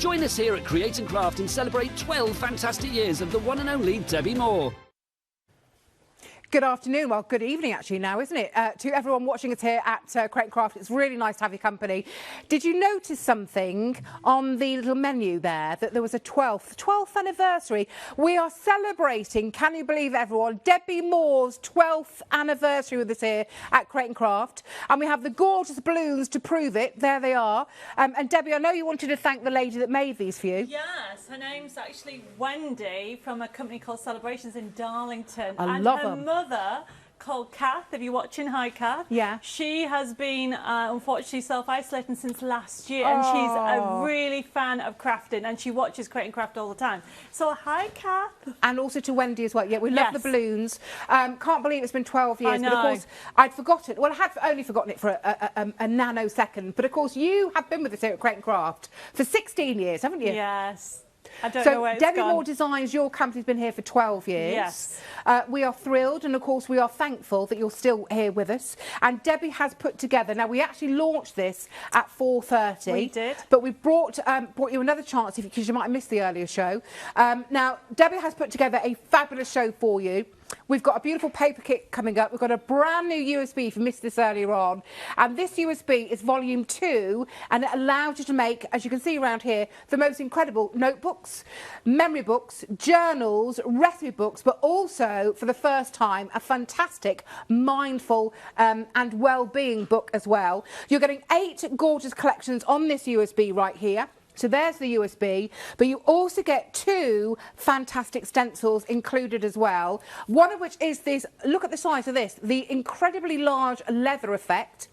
Join us here at Create and Craft and celebrate 12 fantastic years of the one and only Debbie Moore. Good afternoon, well, good evening actually now, isn't it? To everyone watching us here at Create and Craft, it's really nice to have your company. Did you notice something on the little menu there, that there was a 12th anniversary? We are celebrating, can you believe everyone, Debbie Moore's 12th anniversary with us here at Create and Craft. And we have the gorgeous balloons to prove it, there they are. And Debbie, I know you wanted to thank the lady that made these for you. Yes, her name's actually Wendy from a company called Celebrations in Darlington. I love them. Mother called Kath, if you're watching, hi Kath. Yeah. She has been unfortunately self-isolating since last year, and she's a really fan of crafting, and she watches Create and Craft all the time. So hi Kath. And also to Wendy as well. Yeah, we love the balloons. Can't believe it's been 12 years. I know. But of course, I'd forgotten. Well, I had only forgotten it for a nanosecond. But of course, you have been with us here at Create and Craft for 16 years, haven't you? Yes. I don't know where it's Debbie gone. Moore Designs, your company's been here for 12 years. Yes. We are thrilled, and of course we are thankful that you're still here with us. And Debbie has put together, now we actually launched this at 4:30. We did. But we brought you another chance, because you might have missed the earlier show. Now, Debbie has put together a fabulous show for you. We've got a beautiful paper kit coming up. We've got a brand new USB, if you missed this earlier on. And this USB is volume 2, and it allows you to make, as you can see around here, the most incredible notebooks, memory books, journals, recipe books, but also, for the first time, a fantastic mindful and well-being book as well. You're getting 8 gorgeous collections on this USB right here. So there's the USB, but you also get 2 fantastic stencils included as well. One of which is this, look at the size of this, the incredibly large leather effect.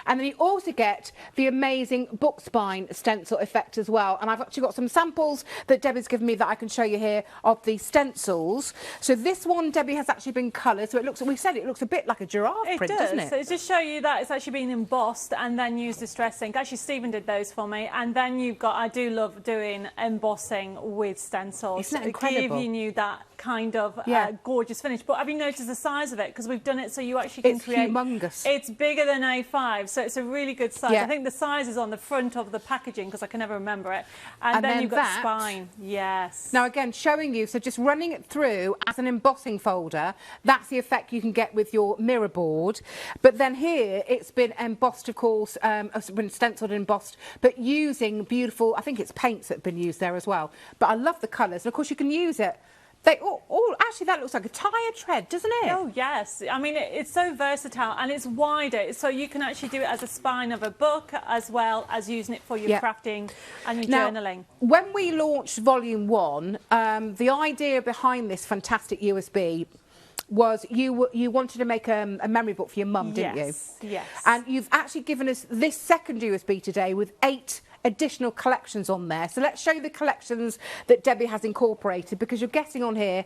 And then you also get the amazing book spine stencil effect as well. And I've actually got some samples that Debbie's given me that I can show you here of the stencils. So this one, Debbie, has actually been coloured. So it looks, we said it looks a bit like a giraffe print, doesn't it? So it's just show you that it's actually been embossed and then used distress ink. Actually, Stephen did those for me. And then you've got, I do love doing embossing with stencils. Isn't that incredible? Giving you that kind of gorgeous finish. But have you noticed the size of it? Because we've done it so you actually can create... It's humongous. It's bigger than A5, so it's a really good size. Yeah. I think the size is on the front of the packaging, because I can never remember it. And then you've got spine. Yes. Now again, showing you, so just running it through as an embossing folder, that's the effect you can get with your mirror board. But then here, it's been embossed, of course, it's been stenciled and embossed, but using beautiful, I think it's paints that have been used there as well. But I love the colours, and of course you can use it. Actually, that looks like a tyre tread, doesn't it? Oh, yes. I mean, it's so versatile, and it's wider, so you can actually do it as a spine of a book, as well as using it for your crafting and your journaling. When we launched Volume 1, the idea behind this fantastic USB was you wanted to make a memory book for your mum, didn't you? Yes. And you've actually given us this second USB today with 8 additional collections on there. So let's show you the collections that Debbie has incorporated, because you're getting on here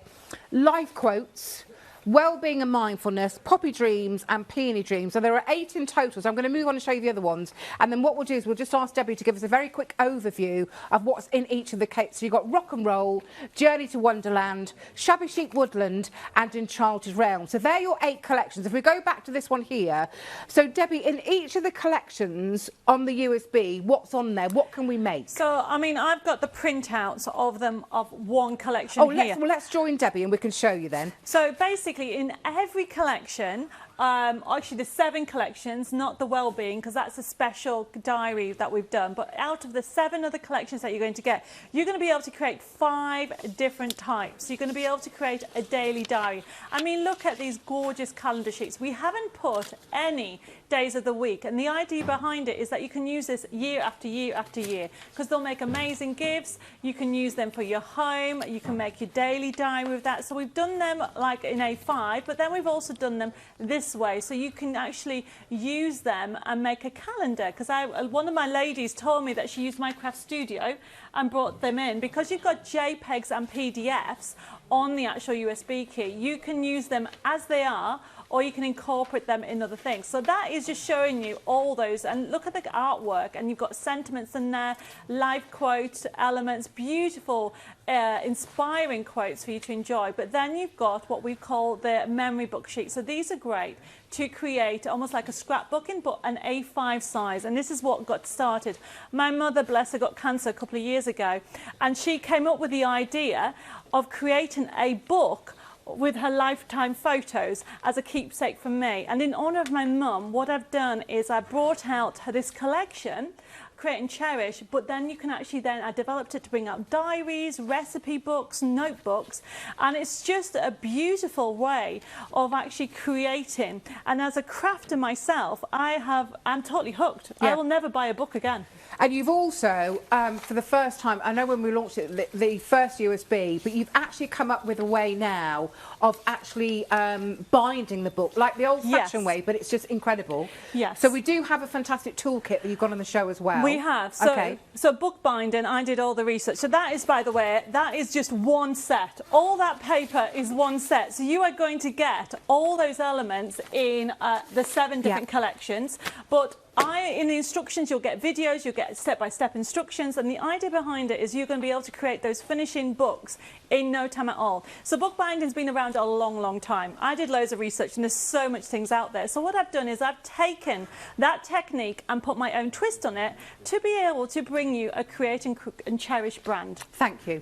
life quotes, well-being and mindfulness, poppy dreams and peony dreams. So there are 8 in total. So I'm going to move on and show you the other ones. And then what we'll do is we'll just ask Debbie to give us a very quick overview of what's in each of the kits. So you've got Rock and Roll, Journey to Wonderland, Shabby Chic Woodland and Enchanted Realm. So they're your 8 collections. If we go back to this one here, so Debbie, in each of the collections on the USB, what's on there? What can we make? So, I mean, I've got the printouts of them of one collection here. Let's join Debbie and we can show you then. So basically, in every collection, actually the 7 collections, not the well-being, because that's a special diary that we've done, but out of the 7 other collections that you're going to get, you're going to be able to create 5 different types. You're going to be able to create a daily diary. I mean, look at these gorgeous calendar sheets. We haven't put any days of the week, and the idea behind it is that you can use this year after year after year, because they'll make amazing gifts. You can use them for your home, you can make your daily diary with that. So we've done them like in A5, but then we've also done them this way, so you can actually use them and make a calendar. Because one of my ladies told me that she used my craft studio and brought them in, because you've got JPEGs and PDFs on the actual USB key. You can use them as they are, or you can incorporate them in other things. So that is just showing you all those, and look at the artwork, and you've got sentiments in there, life quote elements, beautiful inspiring quotes for you to enjoy. But then you've got what we call the memory book sheet. So these are great to create almost like a scrapbooking, but an A5 size. And this is what got started. My mother, bless her, got cancer a couple of years ago, and she came up with the idea of creating a book with her lifetime photos as a keepsake from me. And in honour of my mum, what I've done is I brought out this collection, creating Cherish, but then you can actually I developed it to bring out diaries, recipe books, notebooks, and it's just a beautiful way of actually creating. And as a crafter myself, I'm totally hooked. Yeah. I will never buy a book again. And you've also, for the first time, I know when we launched it, the first USB, but you've actually come up with a way now of actually binding the book, like the old-fashioned way, but it's just incredible. Yes. So we do have a fantastic toolkit that you've got on the show as well. We have. So, okay. So book binding, I did all the research. So that is, by the way, that is just one set. All that paper is one set. So you are going to get all those elements in the 7 different collections. But in the instructions, you'll get videos, you'll get step-by-step instructions, and the idea behind it is you're going to be able to create those finishing books in no time at all. So book binding's been around a long, long time. I did loads of research, and there's so much things out there. So what I've done is I've taken that technique and put my own twist on it to be able to bring you a Create and Cherish brand. Thank you.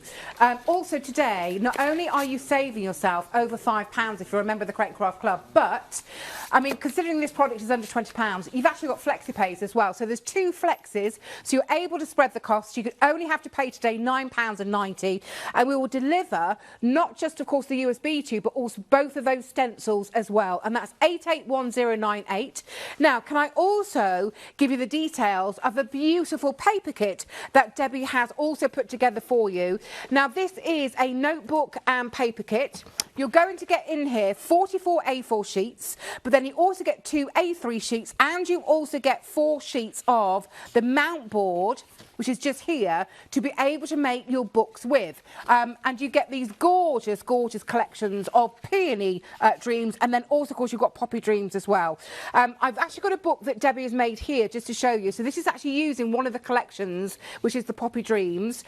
Also today, not only are you saving yourself over £5 if you remember the Create and Craft Club, but, I mean, considering this product is under £20, you've actually got FlexiPays as well. So there's 2 flexes, so you're able to spread the costs. You could only have to pay today £9.90, and we will deliver not just, of course, the USB to you, but also both of those stencils as well, and that's 881098. Now, can I also give you the details of the beautiful paper kit that Debbie has also put together for you? Now, this is a notebook and paper kit. You're going to get in here 44 A4 sheets, but then you also get 2 A3 sheets, and you also get 4 sheets of the mount board, which is just here, to be able to make your books with. And you get these gorgeous, gorgeous collections of peony dreams, and then also, of course, you've got poppy dreams as well. I've actually got a book that Debbie has made here just to show you. So this is actually using one of the collections, which is the poppy dreams.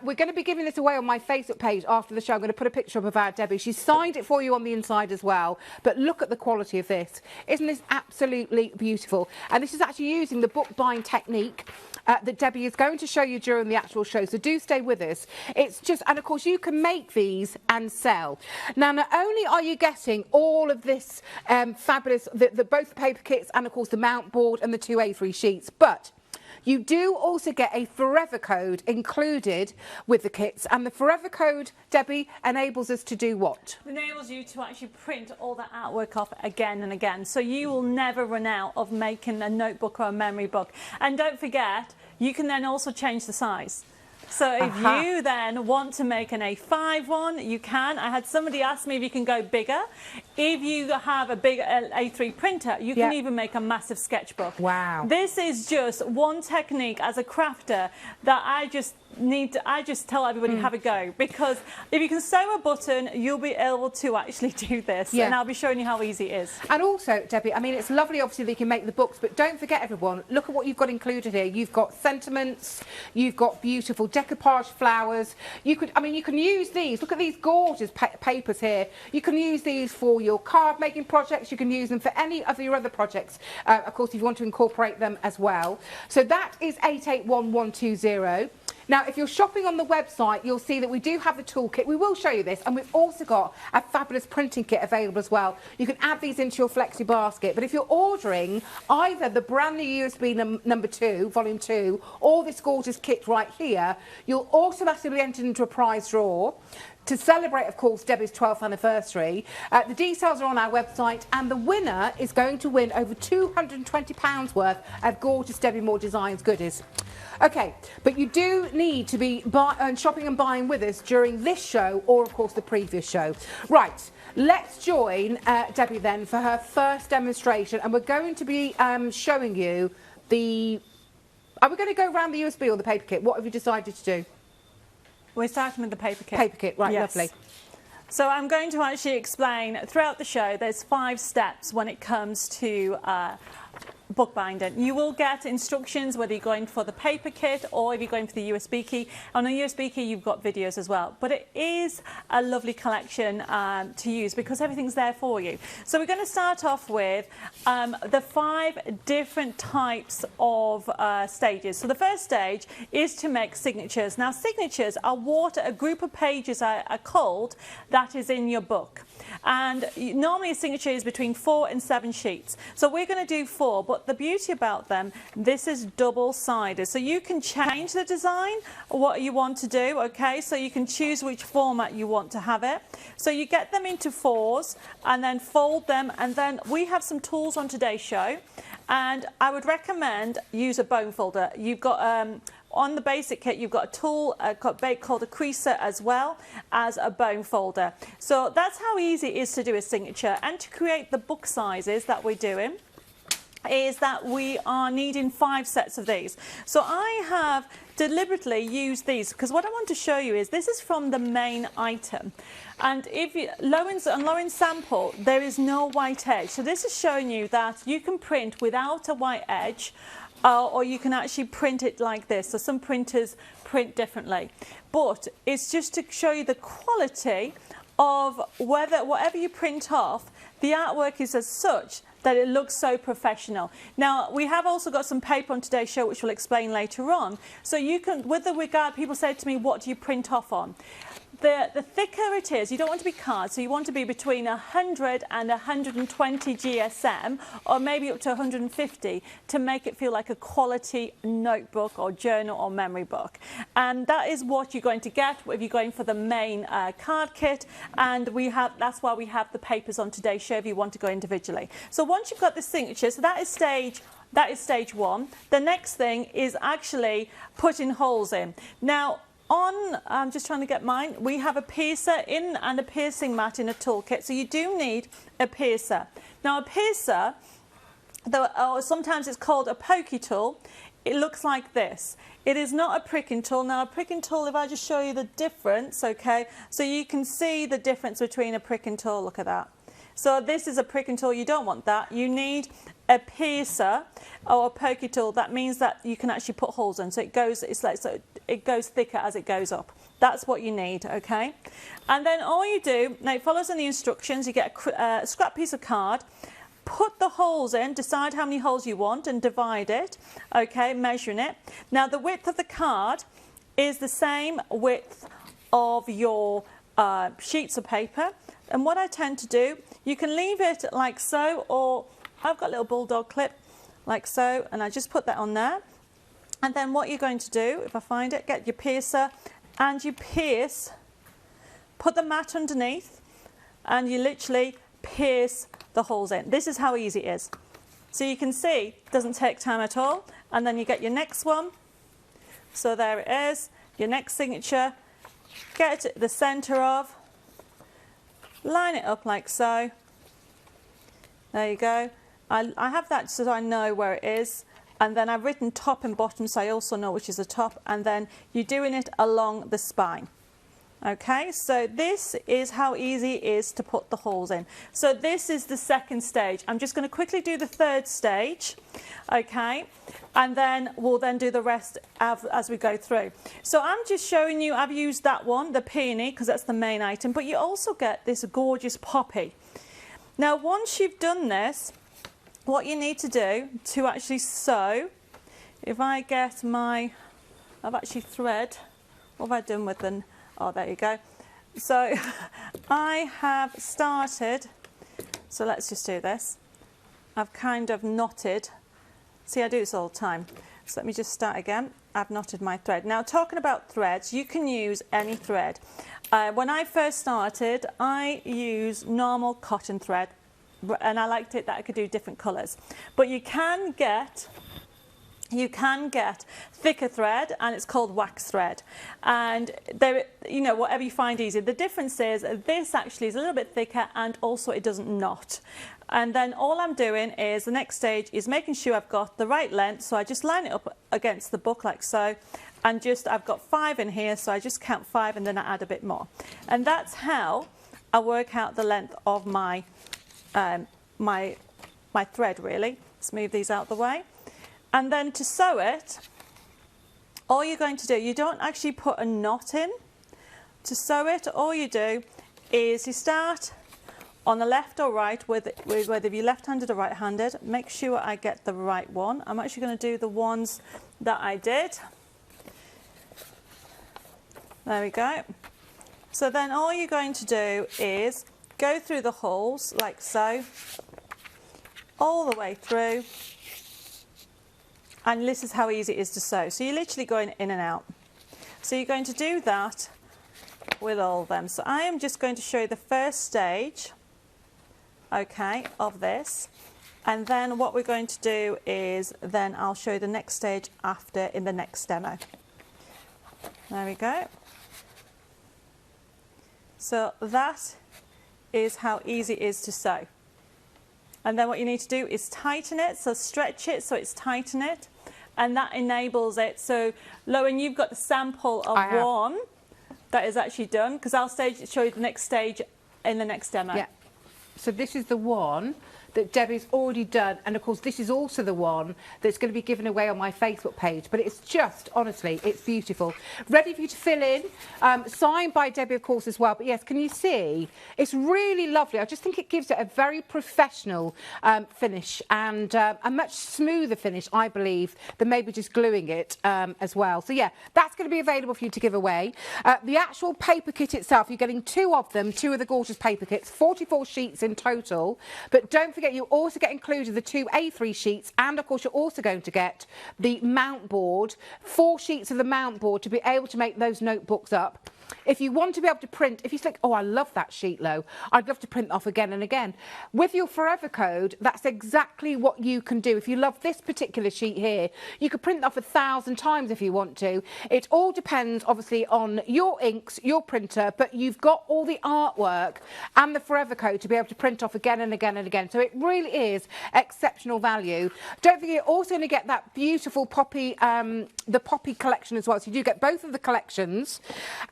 We're going to be giving this away on my Facebook page after the show. I'm going to put a picture up of our Debbie. She's signed it for you on the inside as well. But look at the quality of this. Isn't this absolutely beautiful? And this is actually using the book bind technique that Debbie is going to show you during the actual show, so do stay with us. It's just, and of course you can make these and sell. Now, not only are you getting all of this fabulous, both the paper kits and of course the mount board and the 2 A3 sheets, but you do also get a forever code included with the kits, and the forever code, Debbie, enables us to do what? It enables you to actually print all that artwork off again and again, so you will never run out of making a notebook or a memory book. And don't forget, you can then also change the size. So if you then want to make an A5 one, you can. I had somebody ask me if you can go bigger. If you have a big A3 printer, you can even make a massive sketchbook. Wow. This is just one technique as a crafter that I just tell everybody have a go, because if you can sew a button, you'll be able to actually do this, and I'll be showing you how easy it is. And also, Debbie, I mean, it's lovely obviously that you can make the books, but don't forget, everyone, look at what you've got included here. You've got sentiments, you've got beautiful decoupage flowers. You could, I mean, you can use these. Look at these gorgeous papers here. You can use these for your card making projects. You can use them for any of your other projects, of course, if you want to incorporate them as well. So that is 881120. Now, if you're shopping on the website, you'll see that we do have the toolkit. We will show you this, and we've also got a fabulous printing kit available as well. You can add these into your flexi basket. But if you're ordering either the brand new USB number 2, volume 2, or this gorgeous kit right here, you'll automatically be entered into a prize draw to celebrate, of course, Debbie's 12th anniversary. The details are on our website, and the winner is going to win over £220 worth of gorgeous Debbie Moore Designs goodies. Okay, but you do need to be shopping and buying with us during this show, or of course the previous show. Right, let's join Debbie then for her first demonstration, and we're going to be showing you the... Are we going to go around the USB or the paper kit? What have you decided to do? We're starting with the paper kit. Paper kit, right, yes. Lovely. So I'm going to actually explain throughout the show. There's 5 steps when it comes to bookbinding. You will get instructions whether you're going for the paper kit or if you're going for the USB key. On a USB key you've got videos as well, but it is a lovely collection to use because everything's there for you. So we're going to start off with the 5 different types of stages. So the first stage is to make signatures. Now signatures are what a group of pages are called that is in your book. And normally a signature is between 4 and 7 sheets. So we're going to do 4, but the beauty about them, this is double-sided. So you can change the design or what you want to do, okay? So you can choose which format you want to have it. So you get them into 4s and then fold them, and then we have some tools on today's show. And I would recommend use a bone folder. You've got on the basic kit, you've got a tool called a creaser as well as a bone folder. So that's how easy it is to do a signature. And to create the book sizes that we're doing is that we are needing 5 sets of these. So I have deliberately used these because what I want to show you is this is from the main item. And if you, on Lauren's sample, there is no white edge. So this is showing you that you can print without a white edge, or you can actually print it like this. So some printers print differently. But it's just to show you the quality of whatever you print off, the artwork is as such that it looks so professional. Now, we have also got some paper on today's show, which we'll explain later on. So you can, with the regard, people say to me, what do you print off on? The thicker it is, you don't want to be card, so you want to be between 100 and 120 GSM, or maybe up to 150, to make it feel like a quality notebook or journal or memory book. And that is what you're going to get if you're going for the main card kit, and that's why we have the papers on today's show if you want to go individually. So once you've got the signature, so that is stage 1. The next thing is actually putting holes in. Now, I'm just trying to get mine. We have a piercer in and a piercing mat in a toolkit, so you do need a piercer. Now a piercer, or sometimes it's called a pokey tool, it looks like this. It is not a pricking tool. Now a pricking tool, if I just show you the difference, okay, so you can see the difference between a pricking tool, look at that. So this is a pricking tool, you don't want that. You need a piercer or a pokey tool. That means that you can actually put holes in, so it goes, it goes thicker as it goes up. That's what you need, okay? And then all you do, now it follows in the instructions, you get a scrap piece of card, put the holes in, decide how many holes you want and divide it, okay, measuring it. Now the width of the card is the same width of your sheets of paper. And what I tend to do, you can leave it like so, or I've got a little bulldog clip like so, and I just put that on there. And then what you're going to do, if I find it, get your piercer and you pierce, put the mat underneath, and you literally pierce the holes in. This is how easy it is. So you can see it doesn't take time at all. And then you get your next one. So there it is, your next signature. Get the center of, line it up like so. There you go. I have that so I know where it is. And then I've written top and bottom, so I also know which is the top. And then you're doing it along the spine. Okay, so this is how easy it is to put the holes in. So this is the second stage. I'm just going to quickly do the third stage, okay, and then we'll then do the rest as we go through. So I'm just showing you, I've used that one, the peony, because that's the main item, but you also get this gorgeous poppy. Now once you've done this, what you need to do to actually sew, if I get my, I've actually thread, what have I done with them? Oh, there you go. So I have started, so let's just do this. I've kind of knotted, see I do this all the time. So let me just start again. I've knotted my thread. Now talking about threads, you can use any thread. When I first started, I used normal cotton thread, and I liked it that I could do different colours. But you can get thicker thread, and it's called wax thread, and there, you know, whatever you find easy. The difference is this actually is a little bit thicker, and also it doesn't knot. And then all I'm doing is the next stage is making sure I've got the right length, so I just line it up against the book like so, and just I've got 5 in here, so I just count 5 and then I add a bit more. And that's how I work out the length of my my thread really. Let's move these out the way. And then to sew it, all you're going to do, you don't actually put a knot in. To sew it, all you do is you start on the left or right, whether you're left-handed or right-handed. Make sure I get the right one. I'm actually going to do the ones that I did. There we go. So then all you're going to do is go through the holes like so, all the way through. And this is how easy it is to sew. So you're literally going in and out. So you're going to do that with all of them. So I am just going to show you the first stage, okay, of this. And then what we're going to do is then I'll show you the next stage after in the next demo. There we go. So that is how easy it is to sew. And then what you need to do is tighten it, so stretch it so it's tighten it, and that enables it. So Lauren, you've got the sample of one that is actually done, because I'll show you the next stage in the next demo. Yeah. So this is the one that Debbie's already done, and of course this is also the one that's going to be given away on my Facebook page, but it's just, honestly, it's beautiful. Ready for you to fill in, signed by Debbie of course as well, but yes, can you see? It's really lovely. I just think it gives it a very professional finish, and a much smoother finish, I believe, than maybe just gluing it as well. So yeah, that's going to be available for you to give away. The actual paper kit itself, you're getting two of them, two of the gorgeous paper kits, 44 sheets in total, but don't forget you also get included the two A3 sheets, and of course you're also going to get the mount board, 4 sheets of the mount board to be able to make those notebooks up. If you want to be able to print, if you think, oh, I love that sheet, Lo, I'd love to print off again and again. With your Forever Code, that's exactly what you can do. If you love this particular sheet here, you could print off 1,000 times if you want to. It all depends, obviously, on your inks, your printer, but you've got all the artwork and the Forever Code to be able to print off again and again and again. So it really is exceptional value. Don't forget, you're also going to get that beautiful poppy, the poppy collection as well. So you do get both of the collections,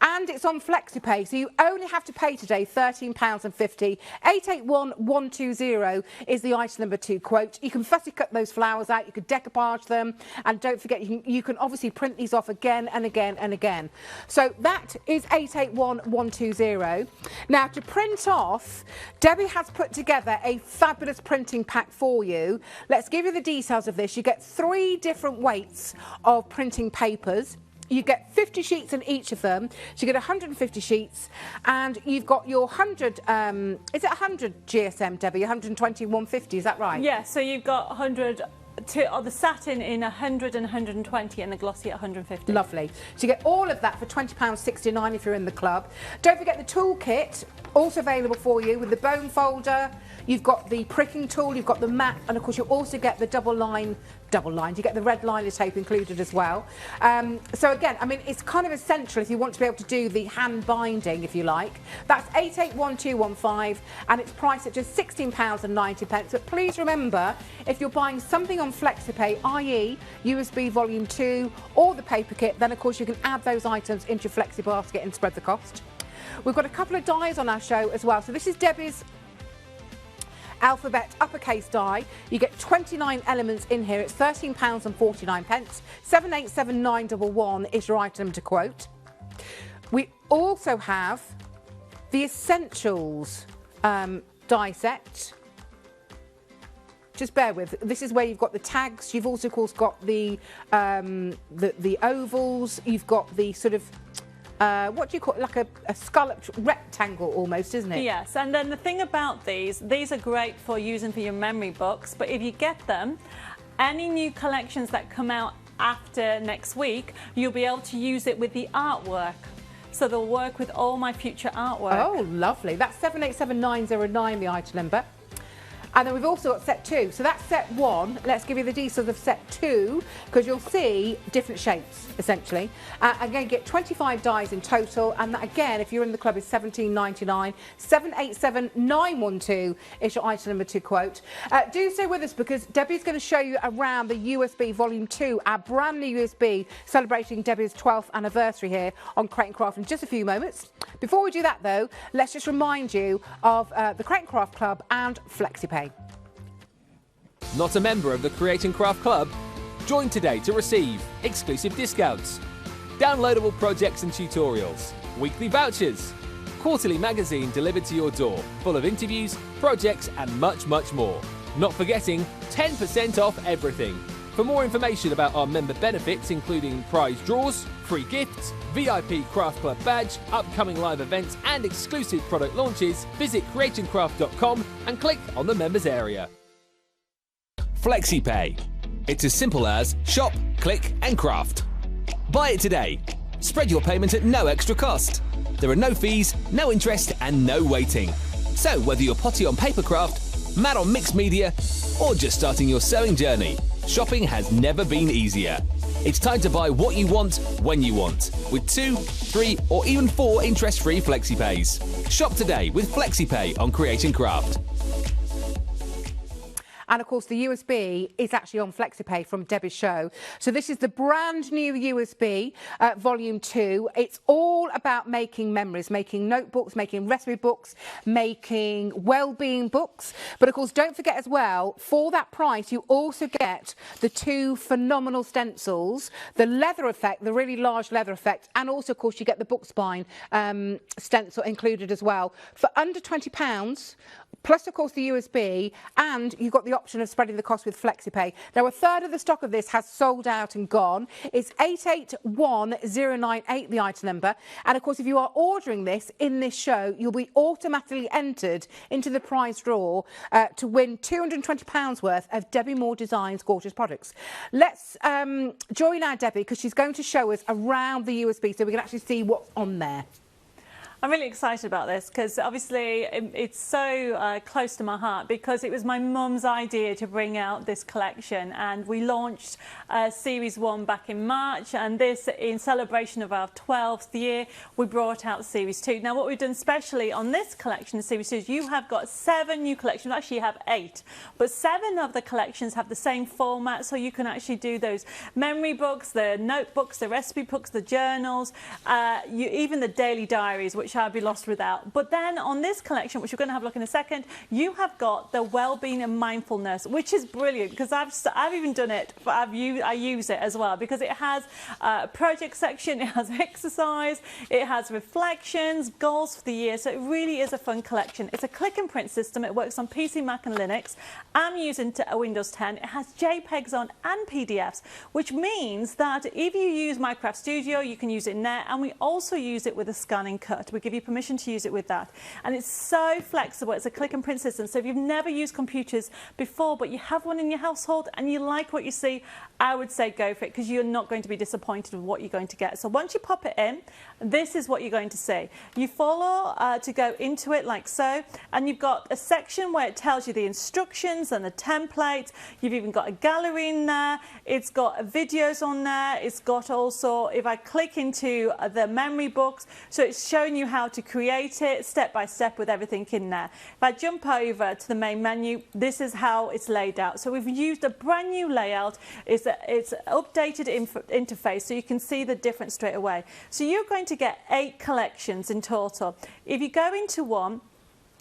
and it's on FlexiPay, so you only have to pay today £13.50. 881120 is the item number 2 quote. You can fussy cut those flowers out, you can decoupage them, and don't forget you can obviously print these off again and again and again. So that is 881120. Now, to print off, Debbie has put together a fabulous printing pack for you. Let's give you the details of this. You get 3 different weights of printing papers. You get 50 sheets in each of them, so you get 150 sheets, and you've got your 100, is it 100 GSM, Debbie? 120, 150, is that right? Yeah, so you've got 100, the satin in 100 and 120, and the glossy at 150. Lovely. So you get all of that for £20.69 if you're in the club. Don't forget the toolkit, also available for you with the bone folder. You've got the pricking tool, you've got the mat, and of course you also get the double lined, you get the red liner tape included as well. So again, I mean, it's kind of essential if you want to be able to do the hand binding, if you like. That's 881215, and it's priced at just £16.90. But please remember, if you're buying something on FlexiPay, i.e. USB Volume 2 or the paper kit, then of course you can add those items into your Flexi basket and spread the cost. We've got a couple of dies on our show as well. So this is Debbie's alphabet uppercase die. You get 29 elements in here. It's £13.49. 787911 is your item to quote. We also have the Essentials die set. Just bear with. This is where you've got the tags. You've also, of course, got the ovals. You've got the sort of what do you call it, like a scalloped rectangle almost, isn't it? Yes, and then the thing about these are great for using for your memory books, but if you get them, any new collections that come out after next week, you'll be able to use it with the artwork. So they'll work with all my future artwork. Oh, lovely. That's 787909, the item number. And then we've also got set 2. So that's set 1. Let's give you the details of set 2 because you'll see different shapes essentially. Again, get 25 dies in total, and that again, if you're in the club, is £17.99. 787912 is your item number to quote. Do stay with us because Debbie's going to show you around the USB Volume 2, our brand new USB celebrating Debbie's 12th anniversary here on Crate and Craft in just a few moments. Before we do that though, let's just remind you of the Crate and Craft Club and FlexiPay. Not a member of the Create and Craft Club? Join today to receive exclusive discounts, downloadable projects and tutorials, weekly vouchers, quarterly magazine delivered to your door, full of interviews, projects and much, much more. Not forgetting 10% off everything. For more information about our member benefits, including prize draws, free gifts, VIP Craft Club badge, upcoming live events and exclusive product launches, visit createandcraft.com and click on the members area. FlexiPay. It's as simple as shop, click and craft. Buy it today. Spread your payment at no extra cost. There are no fees, no interest and no waiting. So whether you're potty on papercraft, mad on mixed media or just starting your sewing journey, shopping has never been easier. It's time to buy what you want, when you want, with 2, 3 or even 4 interest-free FlexiPays. Shop today with FlexiPay on Create and Craft. And of course, the USB is actually on FlexiPay from Debbie's show. So this is the brand new USB Volume 2. It's all about making memories, making notebooks, making recipe books, making well-being books. But of course, don't forget as well, for that price, you also get the 2 phenomenal stencils, the leather effect, the really large leather effect, and also, of course, you get the book spine stencil included as well for under £20. Plus, of course, the USB, and you've got the option of spreading the cost with FlexiPay. Now, a third of the stock of this has sold out and gone. It's 881098, the item number. And, of course, if you are ordering this in this show, you'll be automatically entered into the prize draw to win £220 worth of Debbie Moore Designs gorgeous products. Let's join our Debbie because she's going to show us around the USB so we can actually see what's on there. I'm really excited about this because obviously it's so close to my heart because it was my mum's idea to bring out this collection, and we launched Series 1 back in March, and this in celebration of our 12th year we brought out Series 2. Now what we've done specially on this collection, Series 2, is you have got 7 new collections. Actually you have 8, but 7 of the collections have the same format, so you can actually do those memory books, the notebooks, the recipe books, the journals, even the daily diaries, which I'd be lost without. But then on this collection, which we're going to have a look in a second, you have got the well-being and mindfulness, which is brilliant because I've even done it, but I use it as well because it has a project section, it has exercise, it has reflections, goals for the year, so it really is a fun collection. It's a click and print system. It works on PC, Mac and Linux. I'm using Windows 10. It has JPEGs on and PDFs, which means that if you use Minecraft Studio, you can use it in there, and we also use it with a scan and cut. We give you permission to use it with that, and it's so flexible. It's a click and print system, so if you've never used computers before but you have one in your household and you like what you see, I would say go for it because you're not going to be disappointed with what you're going to get. So once you pop it in, this is what you're going to see. You follow to go into it like so, and you've got a section where it tells you the instructions and the templates. You've even got a gallery in there. It's got videos on there. It's got also, if I click into the memory books, so it's showing you how to create it step by step with everything in there. If I jump over to the main menu, this is how it's laid out. So we've used a brand new layout. It's updated interface, so you can see the difference straight away. So you're going to get 8 collections in total. If you go into one,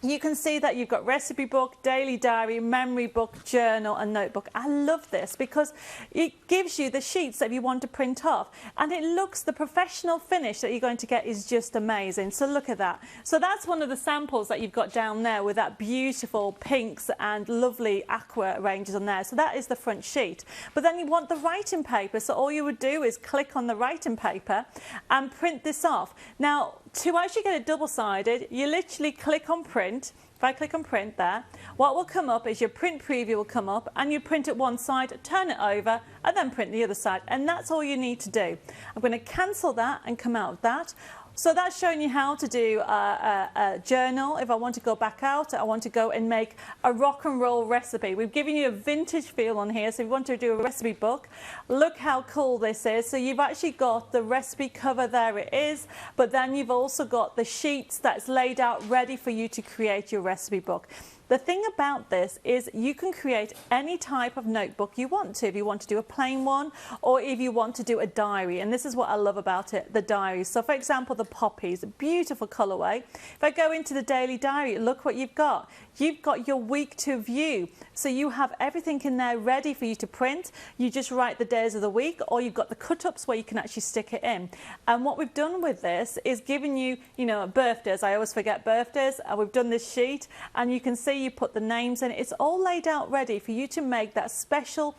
you can see that you've got recipe book, daily diary, memory book, journal and notebook. I love this because it gives you the sheets that you want to print off, and it looks, the professional finish that you're going to get is just amazing. So look at that. So that's one of the samples that you've got down there with that beautiful pinks and lovely aqua ranges on there. So that is the front sheet. But then you want the writing paper, so all you would do is click on the writing paper and print this off. Now, to actually get it double-sided, you literally click on print. If I click on print there, what will come up is your print preview will come up, and you print it one side, turn it over, and then print the other side. And that's all you need to do. I'm going to cancel that and come out of that. So that's showing you how to do a journal. If I want to go back out, I want to go and make a rock and roll recipe. We've given you a vintage feel on here. So if you want to do a recipe book, look how cool this is. So you've actually got the recipe cover, there it is. But then you've also got the sheets that's laid out ready for you to create your recipe book. The thing about this is you can create any type of notebook you want to, if you want to do a plain one or if you want to do a diary. And this is what I love about it, the diary. So for example, the poppies, a beautiful colourway. If I go into the daily diary, look what you've got. You've got your week to view. So you have everything in there ready for you to print. You just write the days of the week, or you've got the cut-ups where you can actually stick it in. And what we've done with this is given you, you know, birthdays. I always forget birthdays. And we've done this sheet, and you can see you put the names in. It's all laid out ready for you to make that special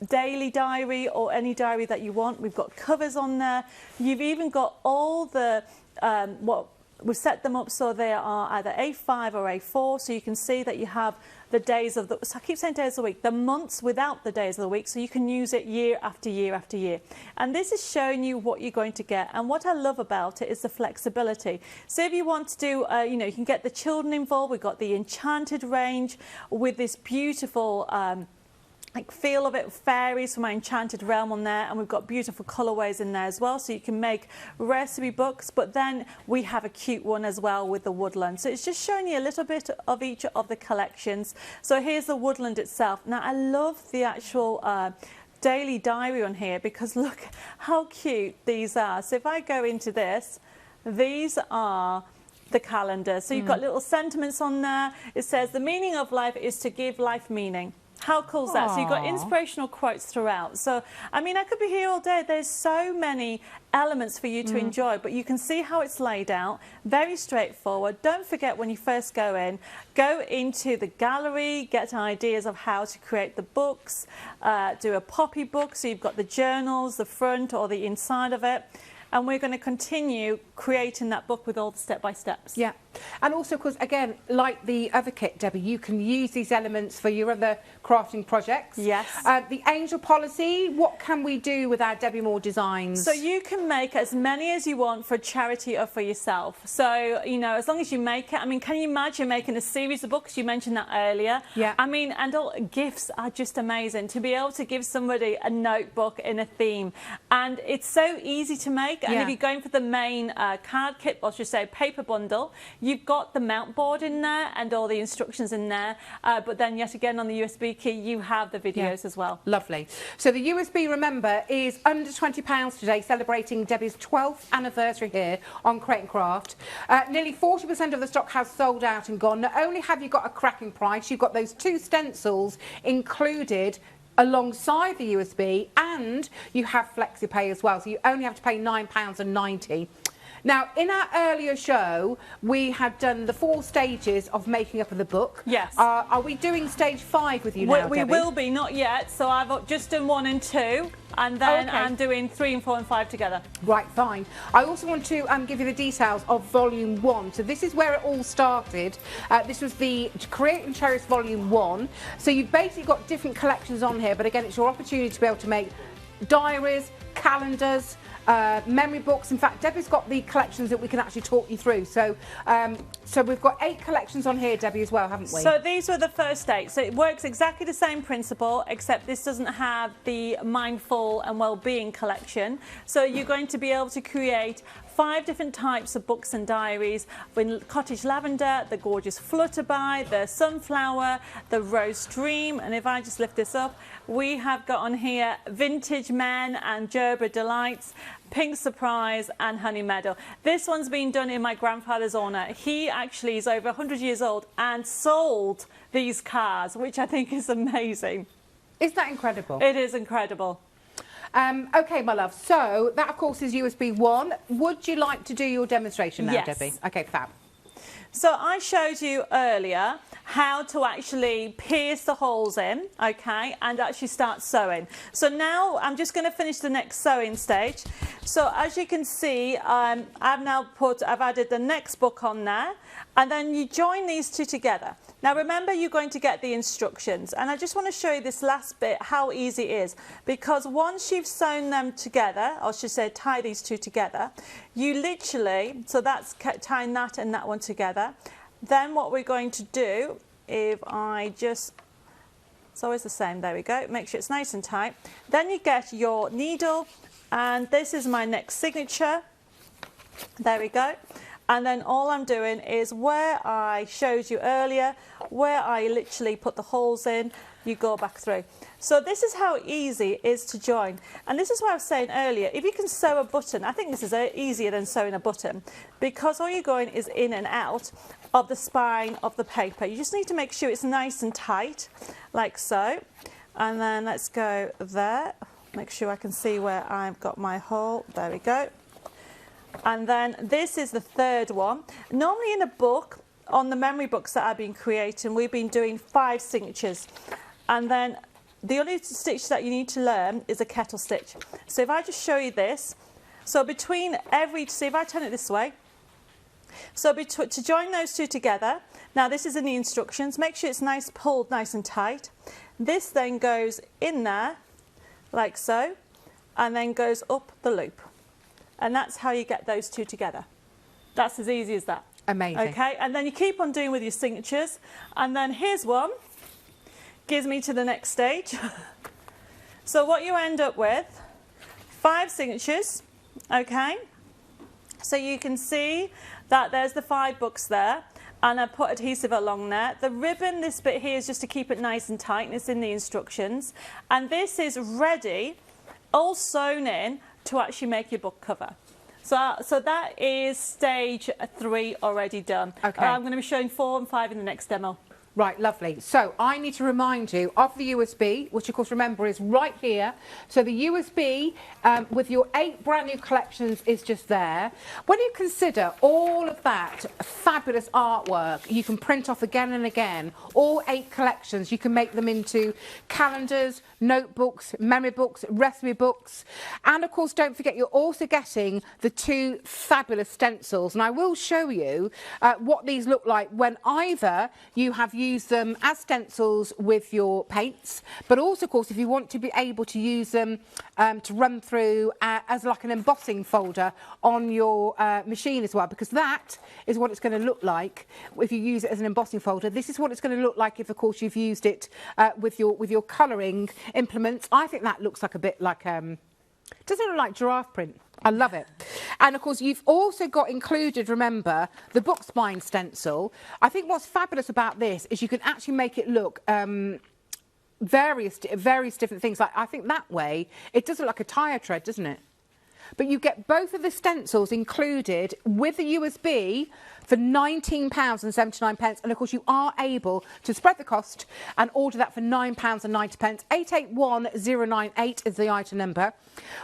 daily diary or any diary that you want. We've got covers on there. You've even got all the we've set them up so they are either A5 or A4, so you can see that you have the days of the, so I keep saying days of the week, the months without the days of the week, so you can use it year after year after year. And this is showing you what you're going to get. And what I love about it is the flexibility. So if you want to do, you know, you can get the children involved. We've got the Enchanted range with this beautiful like feel of it, fairies from my Enchanted Realm on there, and we've got beautiful colourways in there as well, so you can make recipe books. But then we have a cute one as well with the woodland. So it's just showing you a little bit of each of the collections. So here's the woodland itself. Now I love the actual daily diary on here, because look how cute these are. So if I go into this, these are the calendar. So you've got little sentiments on there. It says the meaning of life is to give life meaning. How cool is that? So you've got inspirational quotes throughout. So, I mean, I could be here all day. There's so many elements for you to enjoy, but you can see how it's laid out. Very straightforward. Don't forget, when you first go into the gallery, get ideas of how to create the books, do a poppy book. So you've got the journals, the front or the inside of it. And we're going to continue creating that book with all the step-by-steps. Yeah. And also, because, again, like the other kit, Debbie, you can use these elements for your other crafting projects. Yes. The angel policy, what can we do with our Debbie Moore designs? So you can make as many as you want for charity or for yourself. So, you know, as long as you make it. I mean, can you imagine making a series of books? You mentioned that earlier. Yeah. I mean, and all gifts are just amazing. To be able to give somebody a notebook in a theme. And it's so easy to make. And if you're going for the main card kit, or I should say paper bundle, you've got the mount board in there and all the instructions in there. But then yet again on the USB key, you have the videos as well. Lovely. So the USB, remember, is under £20 today, celebrating Debbie's 12th anniversary here on Create and Craft. Nearly 40% of the stock has sold out and gone. Not only have you got a cracking price, you've got those 2 stencils included alongside the USB, and you have FlexiPay as well, so you only have to pay £9.90. Now, in our earlier show, we had done the 4 stages of making up of the book. Yes. Are we doing stage 5 with you now, We Debbie? will be, not yet. So I've just done 1 and 2, and then I'm doing 3 and 4 and 5 together. Right, fine. I also want to give you the details of Volume 1. So this is where it all started. This was the Create and Cherish Volume 1. So you've basically got different collections on here, but again, it's your opportunity to be able to make diaries, calendars, memory books. In fact, Debbie's got the collections that we can actually talk you through. So so we've got 8 collections on here, Debbie, as well, haven't we? So these were the first 8. So it works exactly the same principle, except this doesn't have the mindful and well-being collection. So you're going to be able to create 5 different types of books and diaries: with Cottage Lavender, the Gorgeous Flutterby, the Sunflower, the Rose Dream. And if I just lift this up, we have got on here Vintage Men and Gerber Delights, Pink Surprise and Honey Meadow. This one's been done in my grandfather's honour. He actually is over 100 years old and sold these cards, which I think is amazing. Isn't that incredible? It is incredible. Okay, my love. So that, of course, is USB 1. Would you like to do your demonstration now, Yes. Debbie? Okay, fab. So I showed you earlier how to actually pierce the holes in, okay, and actually start sewing. So now I'm just going to finish the next sewing stage. So as you can see, I've added the next book on there, and then you join these two together. Now remember, you're going to get the instructions, and I just want to show you this last bit, how easy it is, because once you've sewn them together, or I should say tie these two together, you literally, so that's tying that and that one together. Then what we're going to do, if I just, it's always the same, there we go, make sure it's nice and tight. Then you get your needle, and this is my next signature, there we go. And then all I'm doing is where I showed you earlier, where I literally put the holes in, you go back through. So this is how easy it is to join. And this is what I was saying earlier, if you can sew a button, I think this is easier than sewing a button, because all you're going is in and out of the spine of the paper. You just need to make sure it's nice and tight, like so. And then let's go there, make sure I can see where I've got my hole, there we go. And then this is the third one. Normally in a book, on the memory books that I've been creating, we've been doing 5 signatures. And then the only stitch that you need to learn is a kettle stitch. So if I just show you this, so between every, see if I turn it this way, so to join those two together, now this is in the instructions, make sure it's nice, pulled nice and tight. This then goes in there, like so, and then goes up the loop. And that's how you get those two together. That's as easy as that. Amazing. Okay, and then you keep on doing with your signatures. And then here's one, gives me to the next stage. So what you end up with, 5 signatures, okay? So you can see that there's the 5 books there, and I put adhesive along there. The ribbon, this bit here is just to keep it nice and tight, and it's in the instructions. And this is ready, all sewn in, to actually make your book cover. So that is stage 3 already done. Okay. I'm going to be showing 4 and 5 in the next demo. Right, lovely. So I need to remind you of the USB, which of course remember is right here. So the USB with your 8 brand new collections is just there. When you consider all of that fabulous artwork you can print off again and again, all 8 collections, you can make them into calendars, notebooks, memory books, recipe books. And of course, don't forget, you're also getting the 2 fabulous stencils. And I will show you what these look like when either you have used them as stencils with your paints, but also of course if you want to be able to use them to run through as like an embossing folder on your machine as well, because that is what it's going to look like if you use it as an embossing folder. This is what it's going to look like if of course you've used it with your colouring implements. I think that looks like a bit like doesn't it look like giraffe print? I love it. And of course you've also got included, remember, the book spine stencil. I think what's fabulous about this is you can actually make it look various different things. Like I think that way it does look like a tyre tread, doesn't it? But you get both of the stencils included with the USB for £19.79, and of course you are able to spread the cost and order that for £9.90. 881098 is the item number.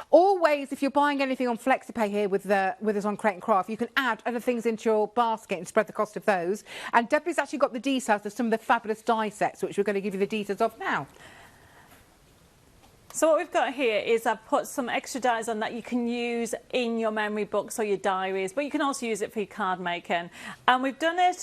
Always, if you're buying anything on FlexiPay here with us on Create and Craft, you can add other things into your basket and spread the cost of those. And Debbie's actually got the details of some of the fabulous die sets, which we're going to give you the details of now. So what we've got here is I've put some extra dies on that you can use in your memory books or your diaries, but you can also use it for your card making. And we've done it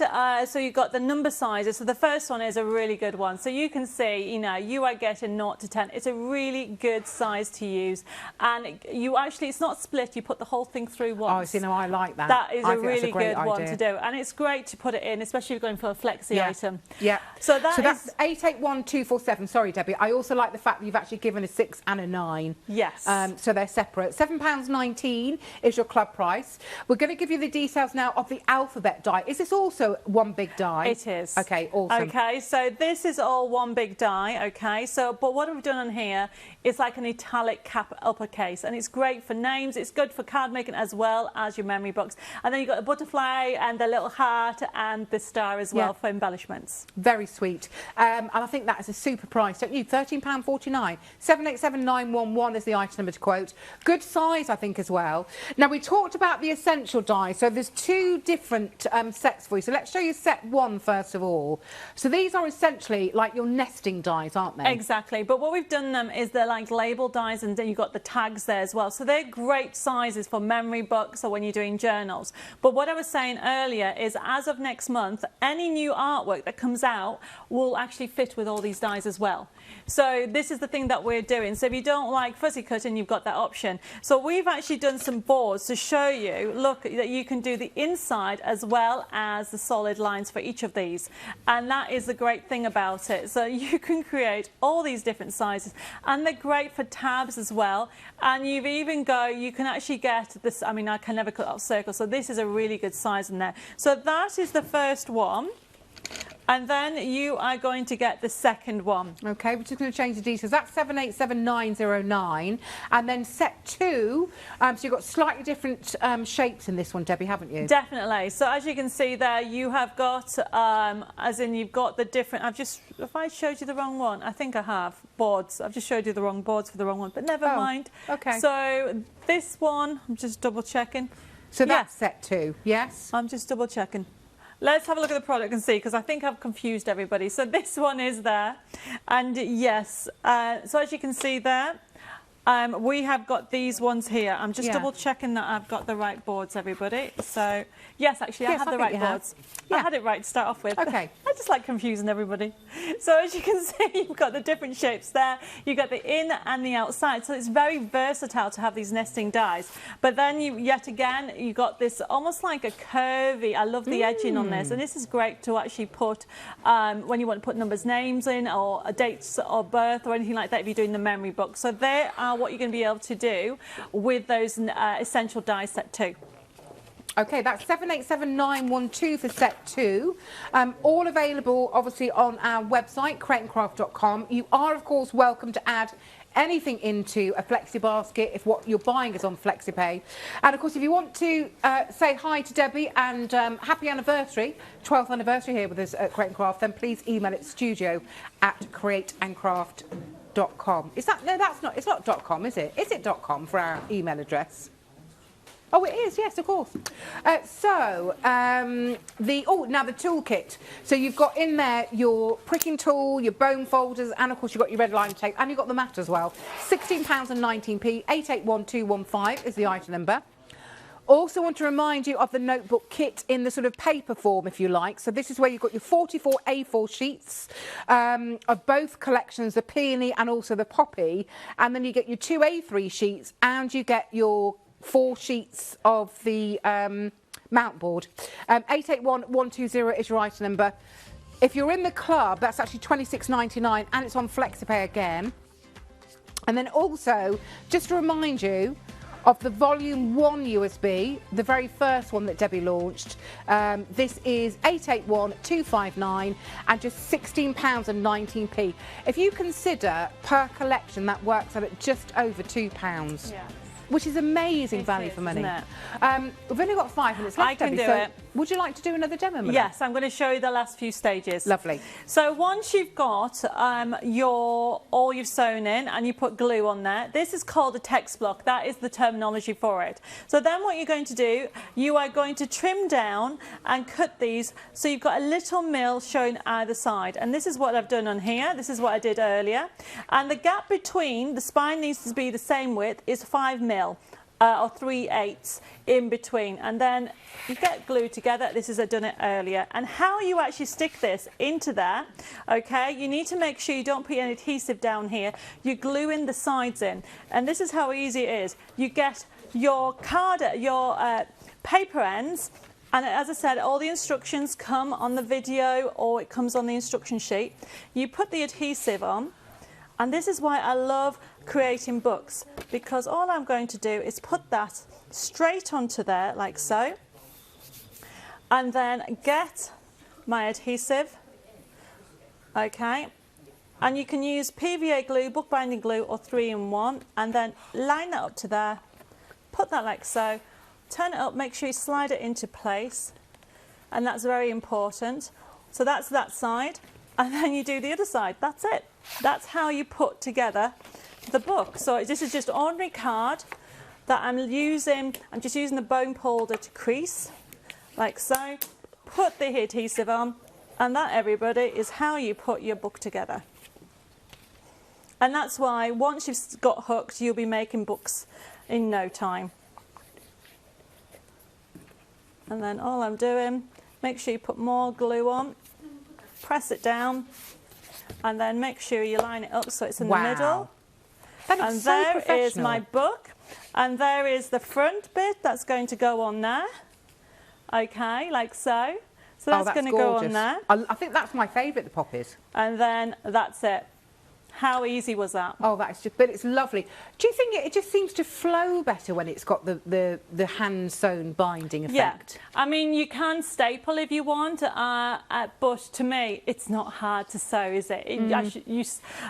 so you've got the number sizes. So the first one is a really good one. So you can see, you know, you are getting 0 to 10. It's a really good size to use. And you actually, it's not split, you put the whole thing through once. Oh, see, no, I like that. That is a really good idea. one to do. And it's great to put it in, especially if you're going for a flexi item. Yeah. So that's 881247. Sorry, Debbie. I also like the fact that you've actually given a 6 and a 9. Yes. So they're separate. £7.19 is your club price. We're going to give you the details now of the alphabet die. Is this also one big die? It is. Okay, awesome. Okay, so this is all one big die, okay? So, but what we've done on here is like an italic cap uppercase, and it's great for names. It's good for card making as well as your memory books. And then you've got the butterfly and the little heart and the star as well for embellishments. Very sweet. And I think that is a super price, don't you? £13.49. 7 787911 is the item number to quote. Good size, I think, as well. Now, we talked about the essential dies, so there's two different sets for you. So let's show you set 1 first of all. So these are essentially like your nesting dies, aren't they? Exactly, but what we've done them is they're like label dies, and then you've got the tags there as well. So they're great sizes for memory books or when you're doing journals. But what I was saying earlier is, as of next month, any new artwork that comes out will actually fit with all these dies as well. So this is the thing that we're doing. So if you don't like fuzzy cutting, you've got that option. So we've actually done some boards to show you, look, that you can do the inside as well as the solid lines for each of these. And that is the great thing about it. So you can create all these different sizes, and they're great for tabs as well. And you can actually get this, I mean, I can never cut off circles, so this is a really good size in there. So that is the first one. And then you are going to get the second one. Okay, we're just going to change the details. That's 787909. And then set 2, so you've got slightly different shapes in this one, Debbie, haven't you? Definitely. So as you can see there, you have got, as in you've got the different, if I showed you the wrong one, I think I have, boards. I've just showed you the wrong boards for the wrong one, but never mind. Okay. So this one, I'm just double checking. So that's set 2, yes? I'm just double checking. Let's have a look at the product and see, because I think I've confused everybody. So this one is there, and yes, so as you can see there, we have got these ones here. I'm just double checking that I've got the right boards, everybody. So yes, actually, I have the right boards. I had it right to start off with. Okay. I just like confusing everybody. So as you can see, you've got the different shapes there. You've got the in and the outside. So it's very versatile to have these nesting dies. But then yet again, you've got this almost like a curvy, I love the edging on this. And this is great to actually put when you want to put numbers, names in, or dates of birth or anything like that if you're doing the memory book. So there are what you're going to be able to do with those essential dies set 2. Okay, that's 787912 for set 2. All available, obviously, on our website, createandcraft.com. You are, of course, welcome to add anything into a flexi basket if what you're buying is on FlexiPay. And, of course, if you want to say hi to Debbie and happy anniversary, 12th anniversary here with us at Create and Craft, then please email it studio@createandcraft.com. Is that, no, that's not, it's not .com, is it? Is it .com for our email address? Oh, it is, yes, of course. Now the toolkit. So you've got in there your pricking tool, your bone folders, and of course you've got your red line tape, and you've got the mat as well. £16.19, 881215 is the item number. Also want to remind you of the notebook kit in the sort of paper form, if you like. So this is where you've got your 44 A4 sheets of both collections, the peony and also the poppy. And then you get your 2 A3 sheets, and you get your 4 sheets of the mount board. 881120 is your item number. If you're in the club, that's actually £26.99, and it's on FlexiPay again. And then also, just to remind you of the Volume 1 USB, the very first one that Debbie launched. This is 881259 and just £16.19. If you consider per collection, that works out at just over £2. Yeah. Which is amazing value for money. We've only got 5 minutes left, I can Debbie, do so it. Would you like to do another demo? Yes, I'm going to show you the last few stages. Lovely. So once you've got all you've sewn in and you put glue on there, this is called a text block. That is the terminology for it. So then what you're going to do, you are going to trim down and cut these so you've got a little mill showing either side. And this is what I've done on here. This is what I did earlier. And the gap between the spine needs to be the same width is 5 mil. Or 3/8 in between, and then you get glued together. This is I've done it earlier. And how you actually stick this into there, okay, you need to make sure you don't put any adhesive down here. You glue in the sides in, and this is how easy it is. You get your paper ends, and as I said, all the instructions come on the video or it comes on the instruction sheet. You put the adhesive on, and this is why I love creating books, because all I'm going to do is put that straight onto there like so, and then get my adhesive, okay, and you can use PVA glue, bookbinding glue, or 3-in-1, and then line that up to there, put that like so, turn it up, make sure you slide it into place, and that's very important. So that's that side, and then you do the other side. That's it. That's how you put together the book. So this is just ordinary card that I'm using. I'm just using the bone holder to crease, like so. Put the adhesive on, and that, everybody, is how you put your book together. And that's why once you've got hooked, you'll be making books in no time. And then all I'm doing, make sure you put more glue on, press it down, and then make sure you line it up so it's in the middle. And there is my book, and there is the front bit that's going to go on there. Okay, like so. So that's going to go on there. I think that's my favourite, the poppies. And then that's it. How easy was that? Oh, that's just, but it's lovely. Do you think it just seems to flow better when it's got the hand-sewn binding effect? Yeah, I mean, you can staple if you want, but to me, it's not hard to sew, is it?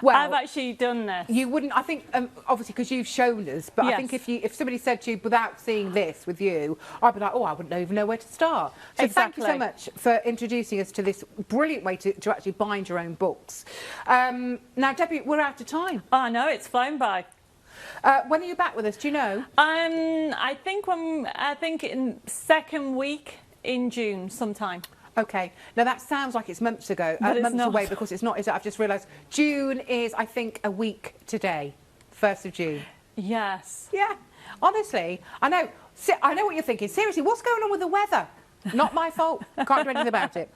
I've actually done this. You wouldn't, I think, obviously, because you've shown us, but yes. I think if somebody said to you, without seeing this with you, I'd be like, oh, I wouldn't even know where to start. So thank you so much for introducing us to this brilliant way to actually bind your own books. Now, Debbie, we're out of time. Oh, no, it's flown by. When are you back with us? Do you know? I think in second week in June sometime. Okay. Now that sounds like it's months ago, months away, because it's not. Is it? I've just realised June is, I think, a week today, 1st of June. Yes. Yeah. Honestly, I know. I know what you're thinking. Seriously, what's going on with the weather? Not my fault. Can't do anything about it.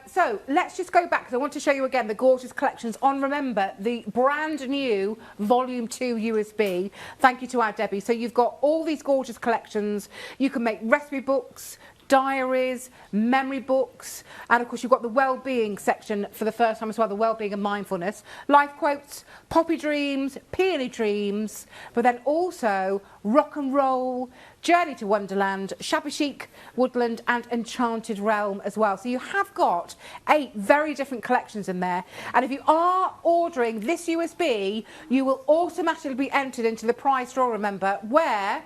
So let's just go back, because I want to show you again the gorgeous collections on, remember, the brand new Volume 2 USB. Thank you to our Debbie. So you've got all these gorgeous collections. You can make recipe books, diaries, memory books, and of course you've got the well-being section for the first time as well, the well-being and mindfulness, life quotes, poppy dreams, peony dreams, but then also rock and roll, journey to wonderland, shabby chic, woodland, and enchanted realm as well. So you have got 8 very different collections in there, and if you are ordering this USB, you will automatically be entered into the prize draw, remember, where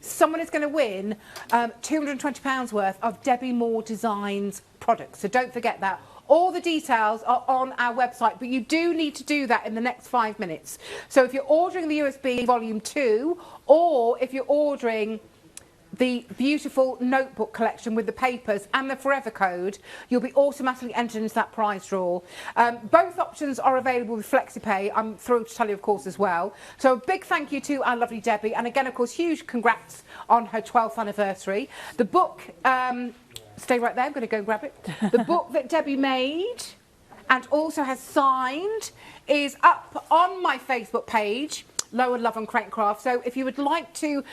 someone is going to win £220 worth of Debbie Moore Designs products. So don't forget that. All the details are on our website, but you do need to do that in the next 5 minutes. So if you're ordering the USB Volume 2, or if you're ordering the beautiful notebook collection with the papers and the Forever Code, you'll be automatically entered into that prize draw. Both options are available with FlexiPay. I'm thrilled to tell you, of course, as well. So a big thank you to our lovely Debbie. And again, of course, huge congrats on her 12th anniversary. The book, stay right there, I'm going to go and grab it. The book that Debbie made and also has signed is up on my Facebook page, Low and Love and Crankcraft. So if you would like to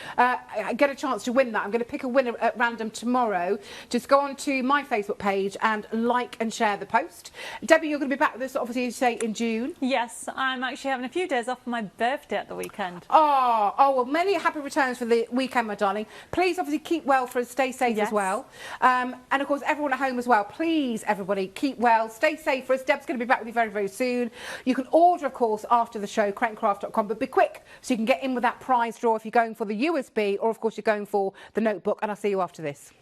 get a chance to win that, I'm going to pick a winner at random tomorrow. Just go on to my Facebook page and like and share the post. Debbie, you're going to be back with us, obviously, you say, in June. Yes, I'm actually having a few days off for my birthday at the weekend. Oh, well, many happy returns for the weekend, my darling. Please, obviously, keep well for us. Stay safe as well. And, of course, everyone at home as well. Please, everybody, keep well. Stay safe for us. Deb's going to be back with you very, very soon. You can order, of course, after the show, crankcraft.com, but be quick so you can get in with that prize draw if you're going for the USB, or of course you're going for the notebook, and I'll see you after this.